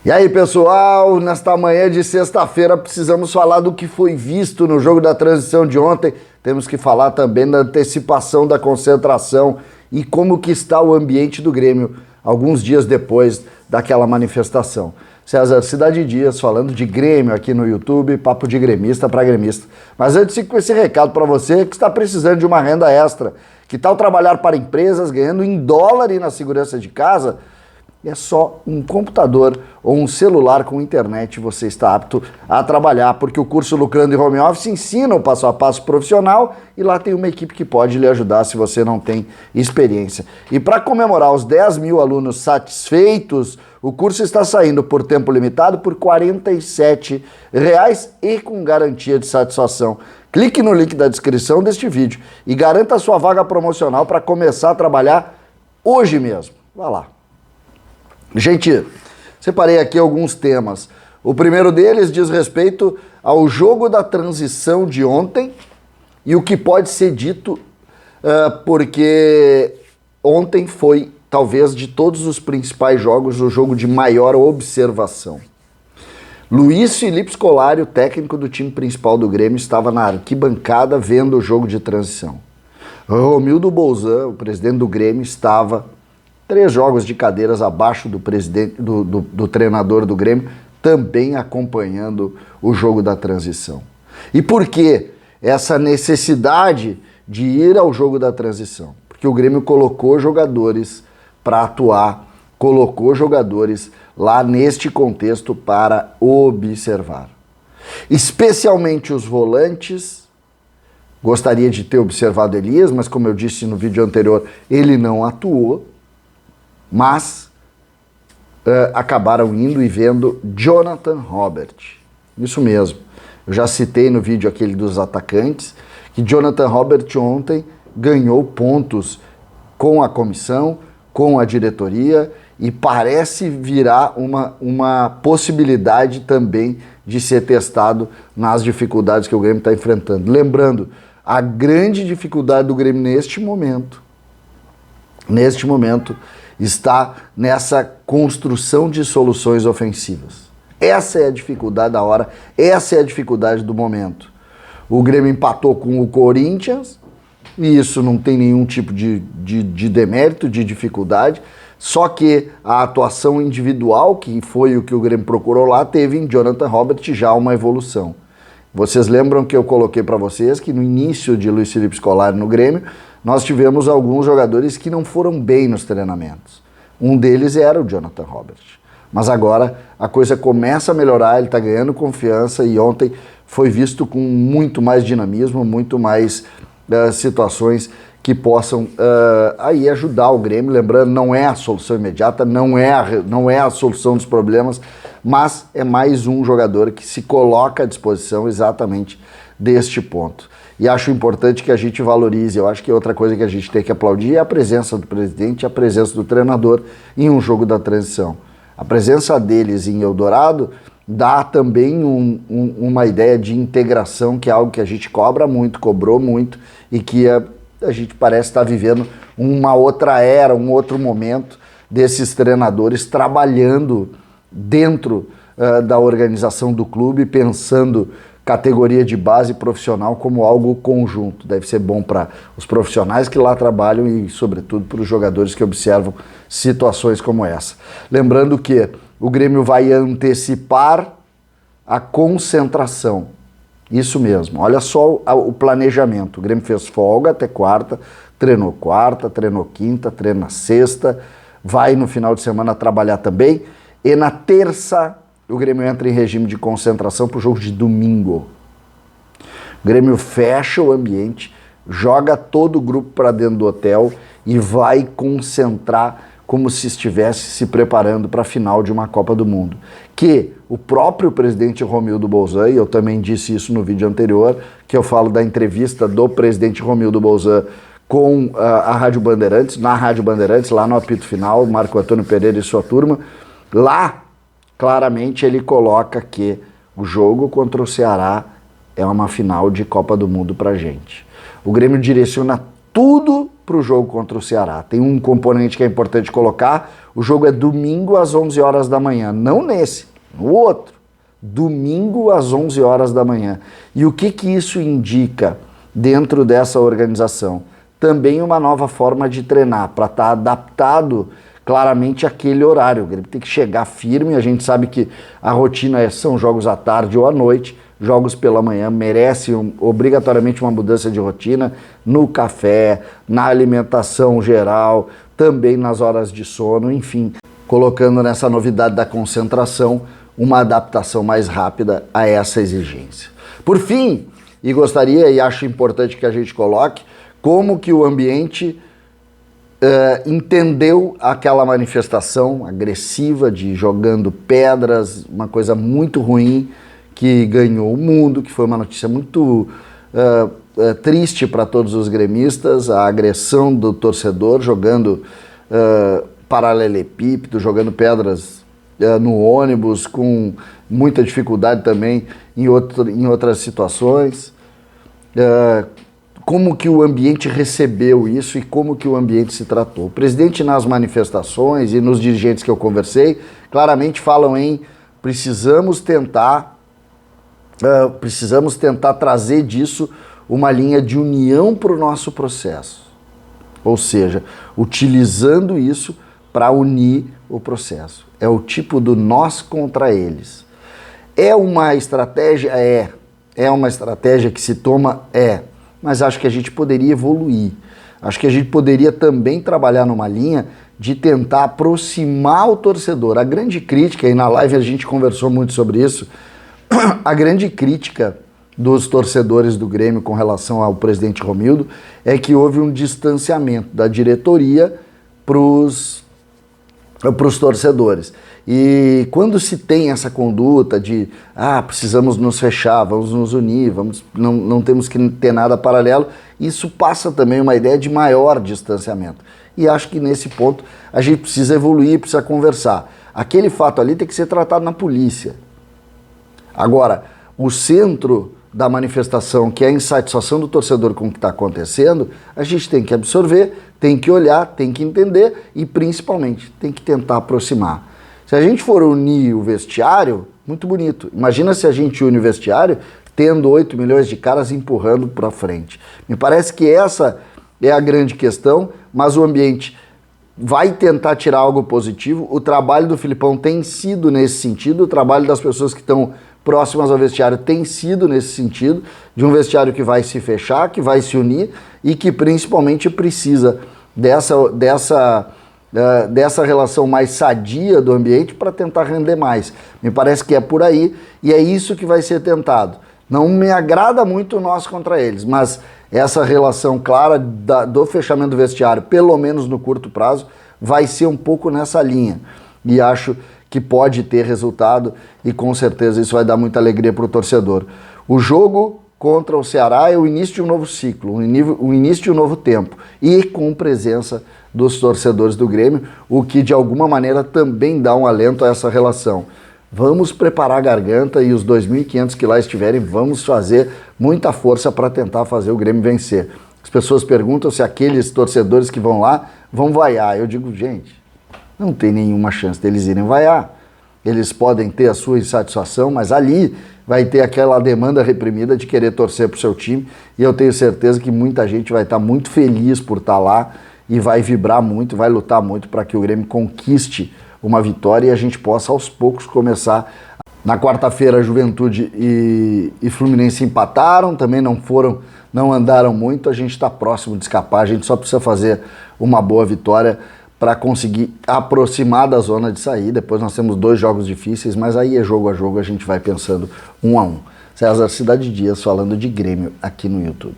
E aí, pessoal, nesta manhã de sexta-feira precisamos falar do que foi visto no jogo da transição de ontem. Temos que falar também da antecipação da concentração e como que está o ambiente do Grêmio alguns dias depois daquela manifestação. César Cidade Dias falando de Grêmio aqui no YouTube, papo de gremista para gremista. Mas antes, com esse recado para você que está precisando de uma renda extra. Que tal trabalhar para empresas ganhando em dólar e na segurança de casa? É só um computador ou um celular com internet você está apto a trabalhar, porque o curso Lucrando em Home Office ensina o passo a passo profissional e lá tem uma equipe que pode lhe ajudar se você não tem experiência. E para comemorar os 10 mil alunos satisfeitos, o curso está saindo por tempo limitado por R$ 47 e com garantia de satisfação. Clique no link da descrição deste vídeo e garanta a sua vaga promocional para começar a trabalhar hoje mesmo. Vá lá. Gente, separei aqui alguns temas. O primeiro deles diz respeito ao jogo da transição de ontem e o que pode ser dito, porque ontem foi, talvez, de todos os principais jogos, o jogo de maior observação. Luiz Felipe Scolari, o técnico do time principal do Grêmio, estava na arquibancada vendo o jogo de transição. Romildo Bolzan, o presidente do Grêmio, estava 3 jogos de cadeiras abaixo do presidente, do treinador do Grêmio, também acompanhando o jogo da transição. E por que essa necessidade de ir ao jogo da transição? Porque o Grêmio colocou jogadores para atuar, colocou jogadores lá neste contexto para observar. Especialmente os volantes. Gostaria de ter observado Elias, mas como eu disse no vídeo anterior, ele não atuou. Mas acabaram indo e vendo Jonathan Robert. Isso mesmo. Eu já citei no vídeo aquele dos atacantes, que Jonathan Robert ontem ganhou pontos com a comissão, com a diretoria, e parece virar uma possibilidade também de ser testado nas dificuldades que o Grêmio está enfrentando. Lembrando, a grande dificuldade do Grêmio neste momento, está nessa construção de soluções ofensivas. Essa é a dificuldade da hora, essa é a dificuldade do momento. O Grêmio empatou com o Corinthians, e isso não tem nenhum tipo de demérito, de dificuldade, só que a atuação individual, que foi o que o Grêmio procurou lá, teve em Jonathan Robert já uma evolução. Vocês lembram que eu coloquei para vocês que no início de Luiz Felipe Scolari no Grêmio, nós tivemos alguns jogadores que não foram bem nos treinamentos. Um deles era o Jonathan Robert. Mas agora a coisa começa a melhorar, ele está ganhando confiança e ontem foi visto com muito mais dinamismo, muito mais situações que possam aí ajudar o Grêmio. Lembrando, não é a solução imediata, não é a solução dos problemas, mas é mais um jogador que se coloca à disposição exatamente deste ponto. E acho importante que a gente valorize. Eu acho que outra coisa que a gente tem que aplaudir é a presença do presidente, a presença do treinador em um jogo da transição. A presença deles em Eldorado dá também uma ideia de integração, que é algo que a gente cobra muito, cobrou muito, e que a gente parece estar vivendo uma outra era, um outro momento desses treinadores trabalhando dentro da organização do clube, pensando categoria de base profissional como algo conjunto. Deve ser bom para os profissionais que lá trabalham e, sobretudo, para os jogadores que observam situações como essa. Lembrando que o Grêmio vai antecipar a concentração. Isso mesmo. Olha só o planejamento. O Grêmio fez folga até quarta, treinou quinta, treina sexta, vai no final de semana trabalhar também, e na terça o Grêmio entra em regime de concentração para o jogo de domingo. O Grêmio fecha o ambiente, joga todo o grupo para dentro do hotel e vai concentrar como se estivesse se preparando para a final de uma Copa do Mundo. Que o próprio presidente Romildo Bolzan, e eu também disse isso no vídeo anterior, que eu falo da entrevista do presidente Romildo Bolzan com a Rádio Bandeirantes, na Rádio Bandeirantes, lá no apito final, Marco Antônio Pereira e sua turma, lá claramente ele coloca que o jogo contra o Ceará é uma final de Copa do Mundo pra gente. O Grêmio direciona tudo para o jogo contra o Ceará. Tem um componente que é importante colocar, o jogo é domingo às 11 horas da manhã, não nesse, no outro. Domingo às 11 horas da manhã. E o que isso indica dentro dessa organização? Também uma nova forma de treinar, para estar adaptado claramente àquele horário. O Grêmio tem que chegar firme, a gente sabe que a rotina são jogos à tarde ou à noite, jogos pela manhã merecem obrigatoriamente uma mudança de rotina no café, na alimentação geral, também nas horas de sono, enfim, colocando nessa novidade da concentração uma adaptação mais rápida a essa exigência. Por fim, e gostaria e acho importante que a gente coloque, como que o ambiente entendeu aquela manifestação agressiva de jogando pedras, uma coisa muito ruim, que ganhou o mundo, que foi uma notícia muito triste para todos os gremistas, a agressão do torcedor jogando paralelepípedo, jogando pedras no ônibus, com muita dificuldade também em outras situações. Como que o ambiente recebeu isso e como que o ambiente se tratou. O presidente, nas manifestações e nos dirigentes que eu conversei, claramente falam em precisamos tentar trazer disso uma linha de união para o nosso processo. Ou seja, utilizando isso para unir o processo. É o tipo do nós contra eles. É uma estratégia? É uma estratégia que se toma? Mas acho que a gente poderia evoluir. Acho que a gente poderia também trabalhar numa linha de tentar aproximar o torcedor. A grande crítica, e na live a gente conversou muito sobre isso, a grande crítica dos torcedores do Grêmio com relação ao presidente Romildo é que houve um distanciamento da diretoria para os torcedores. E quando se tem essa conduta de precisamos nos fechar, vamos nos unir, não temos que ter nada paralelo, isso passa também uma ideia de maior distanciamento. E acho que nesse ponto a gente precisa evoluir, precisa conversar. Aquele fato ali tem que ser tratado na polícia. Agora, o centro da manifestação, que é a insatisfação do torcedor com o que está acontecendo, a gente tem que absorver, tem que olhar, tem que entender e, principalmente, tem que tentar aproximar. Se a gente for unir o vestiário, muito bonito. Imagina se a gente une o vestiário tendo 8 milhões de caras empurrando para frente. Me parece que essa é a grande questão, mas o ambiente vai tentar tirar algo positivo. O trabalho do Filipão tem sido nesse sentido, o trabalho das pessoas que estão próximas ao vestiário tem sido nesse sentido, de um vestiário que vai se fechar, que vai se unir e que principalmente precisa dessa relação mais sadia do ambiente para tentar render mais. Me parece que é por aí e é isso que vai ser tentado. Não me agrada muito nós contra eles, mas essa relação clara do fechamento do vestiário, pelo menos no curto prazo, vai ser um pouco nessa linha. E acho que pode ter resultado e com certeza isso vai dar muita alegria para o torcedor. O jogo contra o Ceará é o início de um novo ciclo, o início de um novo tempo e com presença dos torcedores do Grêmio, o que de alguma maneira também dá um alento a essa relação. Vamos preparar a garganta e os 2.500 que lá estiverem, vamos fazer muita força para tentar fazer o Grêmio vencer. As pessoas perguntam se aqueles torcedores que vão lá vão vaiar. Eu digo, gente, não tem nenhuma chance deles irem vaiar. Eles podem ter a sua insatisfação, mas ali vai ter aquela demanda reprimida de querer torcer para o seu time e eu tenho certeza que muita gente vai estar muito feliz por estar lá e vai vibrar muito, vai lutar muito para que o Grêmio conquiste uma vitória e a gente possa aos poucos começar. Na quarta-feira, Juventude e Fluminense empataram, também não andaram muito, a gente está próximo de escapar, a gente só precisa fazer uma boa vitória para conseguir aproximar da zona de sair. Depois nós temos 2 jogos difíceis, mas aí é jogo a jogo, a gente vai pensando 1 a 1. César Cidade Dias falando de Grêmio aqui no YouTube.